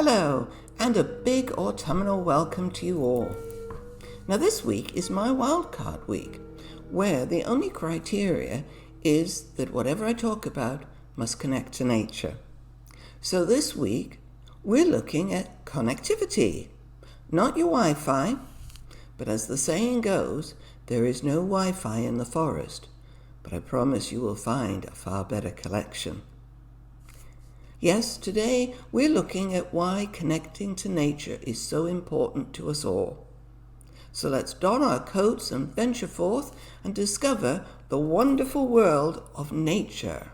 Hello, and a big autumnal welcome to you all. Now this week is my wildcard week, where the only criteria is that whatever I talk about must connect to nature. So this week, we're looking at connectivity, not your Wi-Fi, but as the saying goes, there is no Wi-Fi in the forest, but I promise you will find a far better collection. Yes, today we're looking at why connecting to nature is so important to us all. So let's don our coats and venture forth and discover the wonderful world of nature.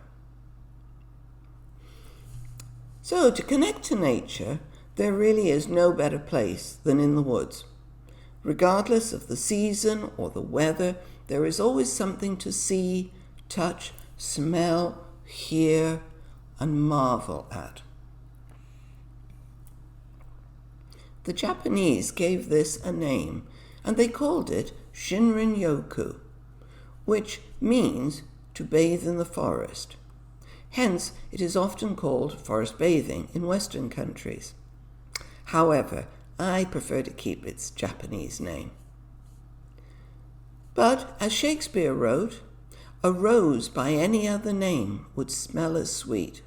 So to connect to nature, there really is no better place than in the woods. Regardless of the season or the weather, there is always something to see, touch, smell, hear, and marvel at. The Japanese gave this a name, and they called it Shinrin-yoku, which means to bathe in the forest. Hence, it is often called forest bathing in Western countries. However, I prefer to keep its Japanese name. But, as Shakespeare wrote, a rose by any other name would smell as sweet.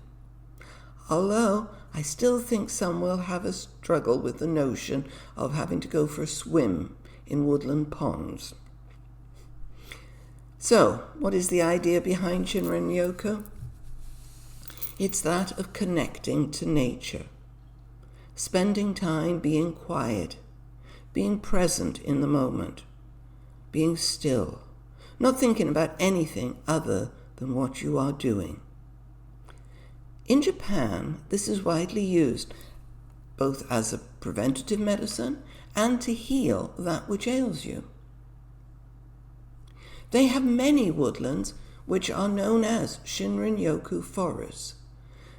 Although I still think some will have a struggle with the notion of having to go for a swim in woodland ponds. So, what is the idea behind Shinrin-yoku? It's that of connecting to nature, spending time being quiet, being present in the moment, being still, not thinking about anything other than what you are doing. In Japan, this is widely used both as a preventative medicine and to heal that which ails you. They have many woodlands which are known as Shinrin-yoku forests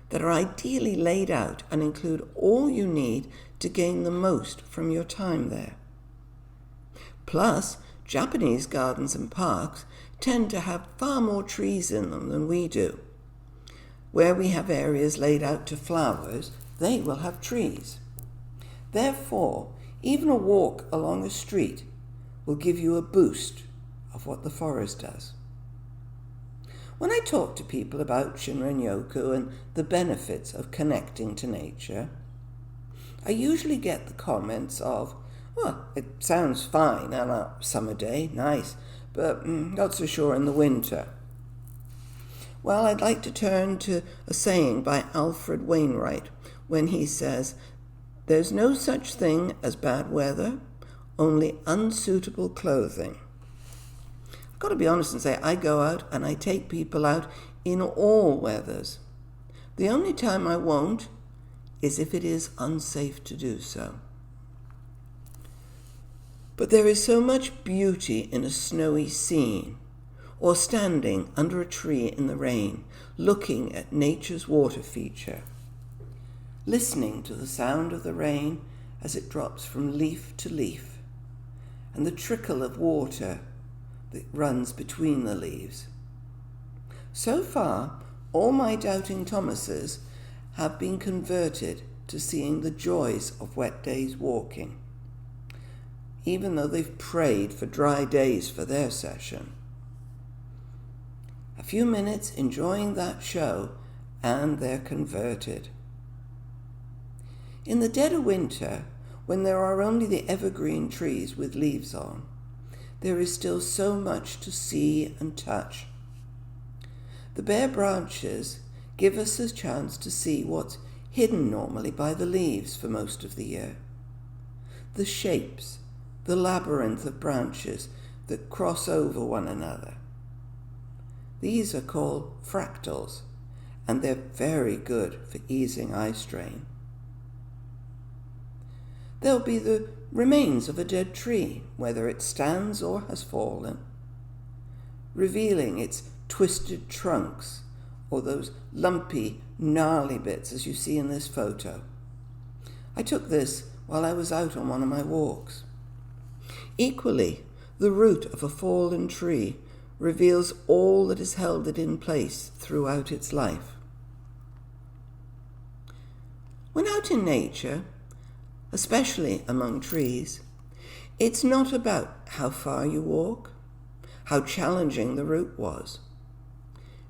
that are ideally laid out and include all you need to gain the most from your time there. Plus, Japanese gardens and parks tend to have far more trees in them than we do. Where we have areas laid out to flowers, they will have trees. Therefore, even a walk along a street will give you a boost of what the forest does. When I talk to people about Shinrin-yoku and the benefits of connecting to nature, I usually get the comments of, well, it sounds fine on a summer day, nice, but not so sure in the winter. Well, I'd like to turn to a saying by Alfred Wainwright when he says, "There's no such thing as bad weather, only unsuitable clothing." I've got to be honest and say I go out and I take people out in all weathers. The only time I won't is if it is unsafe to do so. But there is so much beauty in a snowy scene, or standing under a tree in the rain, looking at nature's water feature, listening to the sound of the rain as it drops from leaf to leaf, and the trickle of water that runs between the leaves. So far, all my doubting Thomases have been converted to seeing the joys of wet days walking, even though they've prayed for dry days for their session. A few minutes enjoying that show, and they're converted. In the dead of winter, when there are only the evergreen trees with leaves on, there is still so much to see and touch. The bare branches give us a chance to see what's hidden normally by the leaves for most of the year. The shapes, the labyrinth of branches that cross over one another. These are called fractals, and they're very good for easing eye strain. There'll be the remains of a dead tree, whether it stands or has fallen, revealing its twisted trunks or those lumpy, gnarly bits as you see in this photo. I took this while I was out on one of my walks. Equally, the root of a fallen tree reveals all that has held it in place throughout its life. When out in nature, especially among trees, it's not about how far you walk, how challenging the route was.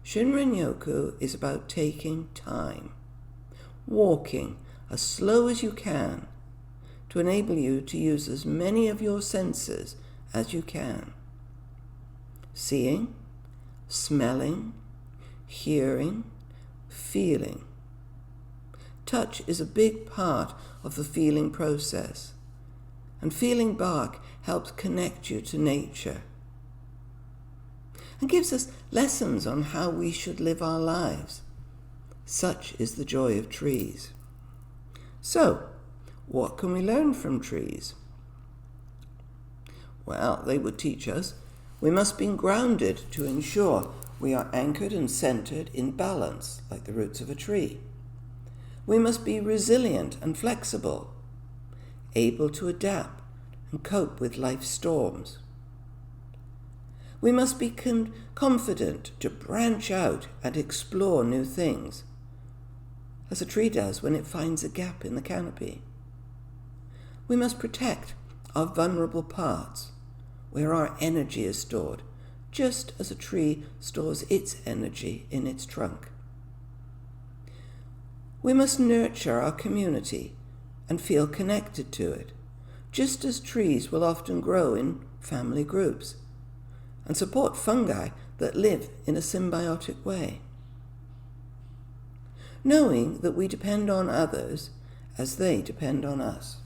Shinrin-yoku is about taking time, walking as slow as you can to enable you to use as many of your senses as you can. Seeing, smelling, hearing, feeling. Touch is a big part of the feeling process, and feeling bark helps connect you to nature and gives us lessons on how we should live our lives. Such is the joy of trees. So, what can we learn from trees? Well, they would teach us we must be grounded to ensure we are anchored and centered in balance, like the roots of a tree. We must be resilient and flexible, able to adapt and cope with life's storms. We must be confident to branch out and explore new things, as a tree does when it finds a gap in the canopy. We must protect our vulnerable parts, where our energy is stored, just as a tree stores its energy in its trunk. We must nurture our community and feel connected to it, just as trees will often grow in family groups, and support fungi that live in a symbiotic way. Knowing that we depend on others as they depend on us.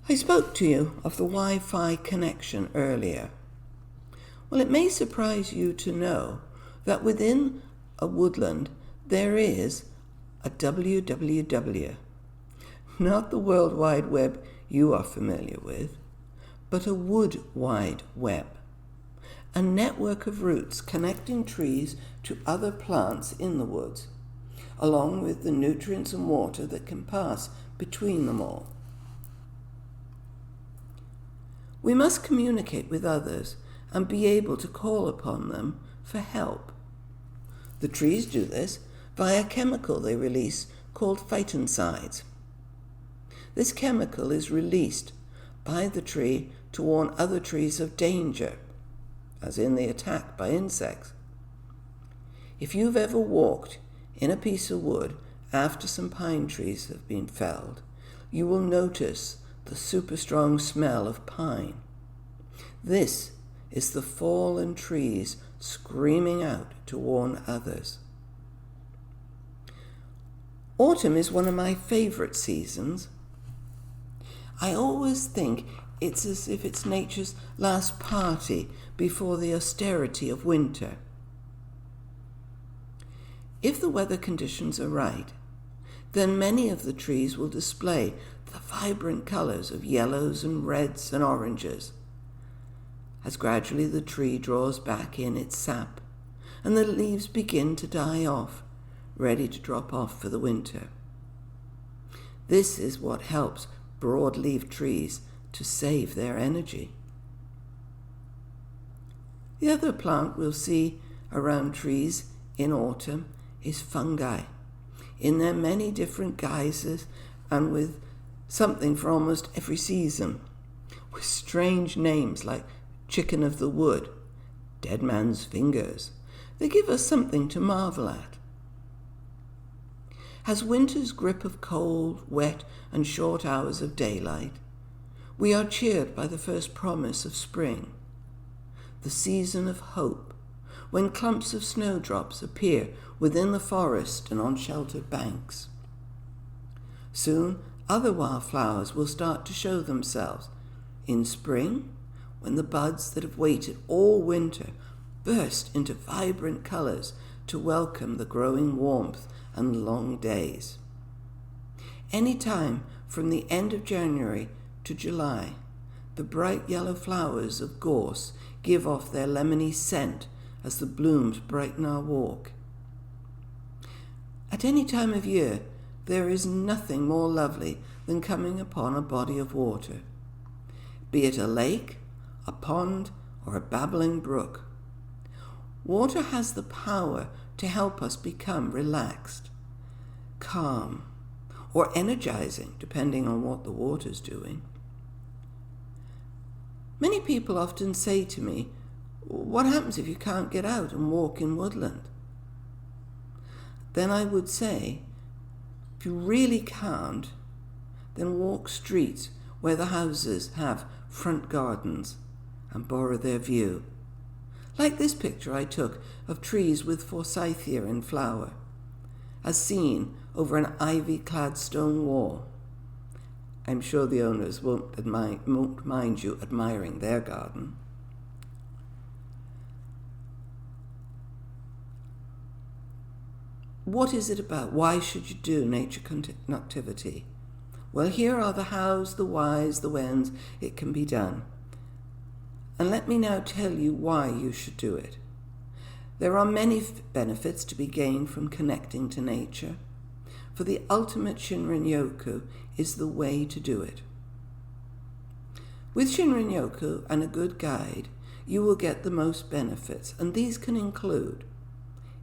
I spoke to you of the Wi-Fi connection earlier. Well, it may surprise you to know that within a woodland there is a WWW, not the World Wide Web you are familiar with, but a wood wide web, a network of roots connecting trees to other plants in the woods, along with the nutrients and water that can pass between them all. We must communicate with others and be able to call upon them for help. The trees do this via a chemical they release called phytoncides. This chemical is released by the tree to warn other trees of danger, as in the attack by insects. If you've ever walked in a piece of wood after some pine trees have been felled, you will notice the super strong smell of pine. This is the fallen trees screaming out to warn others. Autumn is one of my favorite seasons. I always think it's as if it's nature's last party before the austerity of winter. If the weather conditions are right, then many of the trees will display the vibrant colors of yellows and reds and oranges, as gradually the tree draws back in its sap and the leaves begin to die off, ready to drop off for the winter. This is what helps broad-leaved trees to save their energy. The other plant we'll see around trees in autumn is fungi, in their many different guises and with something for almost every season, with strange names like chicken of the wood, dead man's fingers. They give us something to marvel at. As winter's grip of cold, wet, and short hours of daylight, we are cheered by the first promise of spring, the season of hope, when clumps of snowdrops appear within the forest and on sheltered banks. Soon, other wildflowers will start to show themselves. In spring, when the buds that have waited all winter burst into vibrant colors to welcome the growing warmth and long days. Any time from the end of January to July, the bright yellow flowers of gorse give off their lemony scent as the blooms brighten our walk. At any time of year, there is nothing more lovely than coming upon a body of water, be it a lake, a pond, or a babbling brook. Water has the power to help us become relaxed, calm or energizing, depending on what the water's doing. Many people often say to me, what happens if you can't get out and walk in woodland? Then I would say, if you really can't, then walk streets where the houses have front gardens and borrow their view. Like this picture I took of trees with forsythia in flower, as seen over an ivy-clad stone wall. I'm sure the owners won't mind you admiring their garden. What is it about? Why should you do nature connectivity? Well, here are the hows, the whys, the whens it can be done. And let me now tell you why you should do it. There are many benefits to be gained from connecting to nature, for the ultimate Shinrin-yoku is the way to do it. With Shinrin-yoku and a good guide, you will get the most benefits, and these can include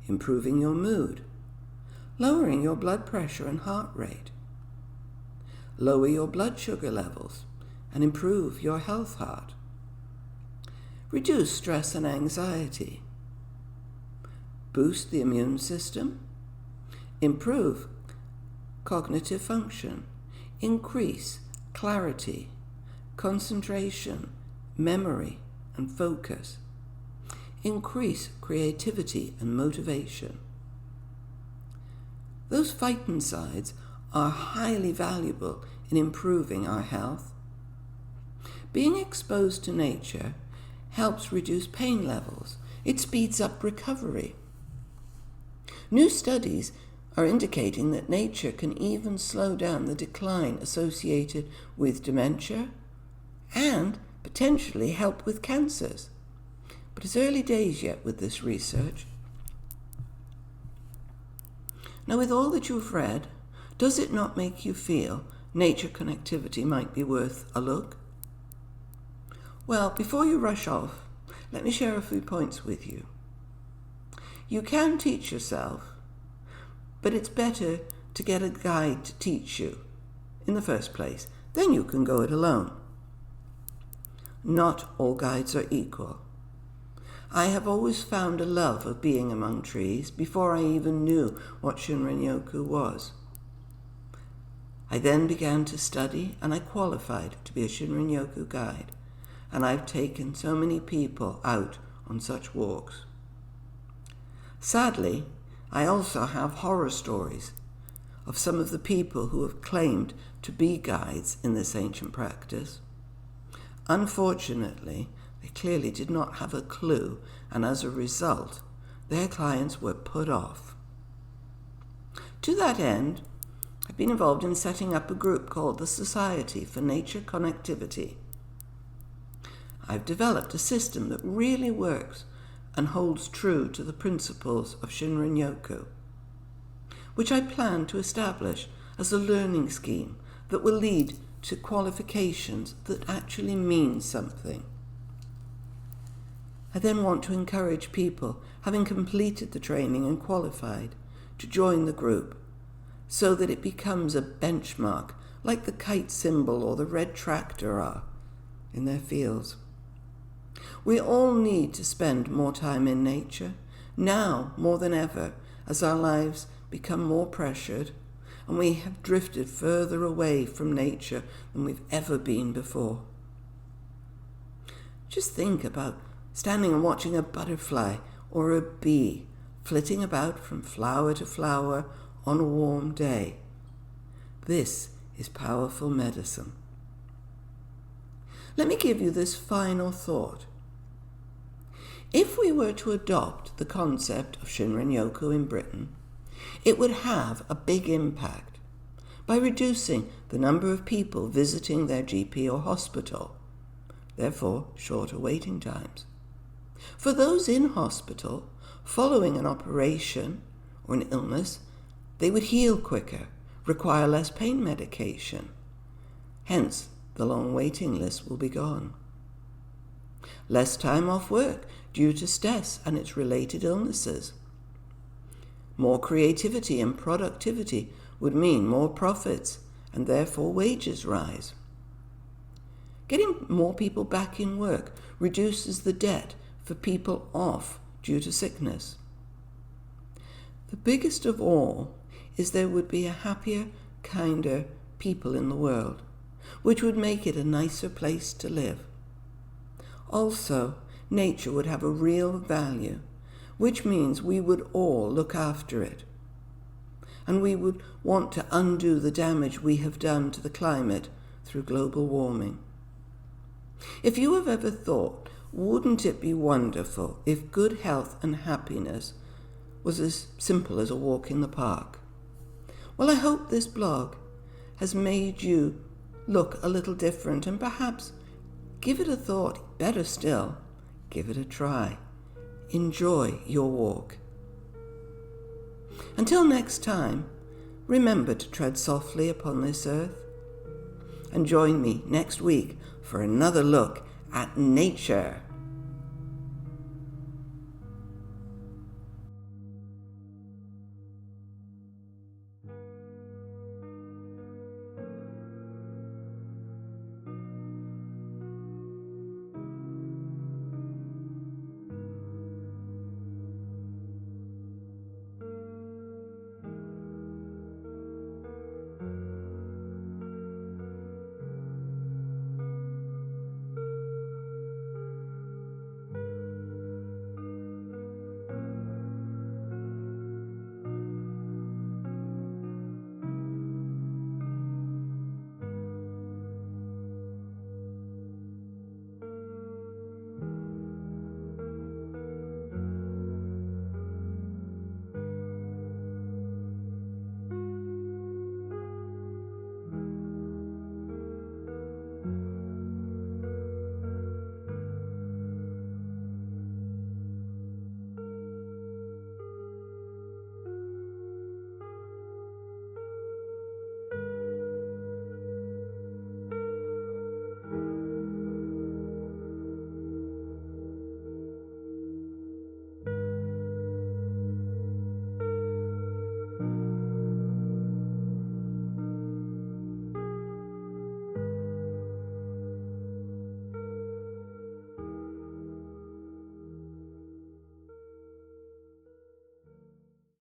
improving your mood, lowering your blood pressure and heart rate, lower your blood sugar levels and improve your health heart, reduce stress and anxiety, boost the immune system, improve cognitive function, increase clarity, concentration, memory, and focus, increase creativity and motivation. Those phytoncides are highly valuable in improving our health. Being exposed to nature helps reduce pain levels. It speeds up recovery. New studies are indicating that nature can even slow down the decline associated with dementia and potentially help with cancers. But it's early days yet with this research. Now, with all that you've read, does it not make you feel nature connectivity might be worth a look? Well, before you rush off, let me share a few points with you. You can teach yourself, but it's better to get a guide to teach you in the first place. Then you can go it alone. Not all guides are equal. I have always found a love of being among trees before I even knew what Shinrin-yoku was. I then began to study and I qualified to be a Shinrin-yoku guide, and I've taken so many people out on such walks. Sadly, I also have horror stories of some of the people who have claimed to be guides in this ancient practice. Unfortunately, they clearly did not have a clue, and as a result, their clients were put off. To that end, I've been involved in setting up a group called the Society for Nature Connectivity. I've developed a system that really works and holds true to the principles of Shinrin-yoku, which I plan to establish as a learning scheme that will lead to qualifications that actually mean something. I then want to encourage people, having completed the training and qualified, to join the group so that it becomes a benchmark like the kite symbol or the red tractor are in their fields. We all need to spend more time in nature, now more than ever, as our lives become more pressured and we have drifted further away from nature than we've ever been before. Just think about standing and watching a butterfly or a bee flitting about from flower to flower on a warm day. This is powerful medicine. Let me give you this final thought. If we were to adopt the concept of Shinrin-yoku in Britain, it would have a big impact by reducing the number of people visiting their GP or hospital, therefore shorter waiting times. For those in hospital, following an operation or an illness, they would heal quicker, require less pain medication. Hence, the long waiting list will be gone. Less time off work due to stress and its related illnesses. More creativity and productivity would mean more profits and therefore wages rise. Getting more people back in work reduces the debt for people off due to sickness. The biggest of all is there would be a happier, kinder people in the world, which would make it a nicer place to live. Also, nature would have a real value, which means we would all look after it. And we would want to undo the damage we have done to the climate through global warming. If you have ever thought, wouldn't it be wonderful if good health and happiness was as simple as a walk in the park? Well, I hope this blog has made you look a little different and perhaps give it a thought. Better still, give it a try. Enjoy your walk. Until next time, remember to tread softly upon this earth and join me next week for another look at nature.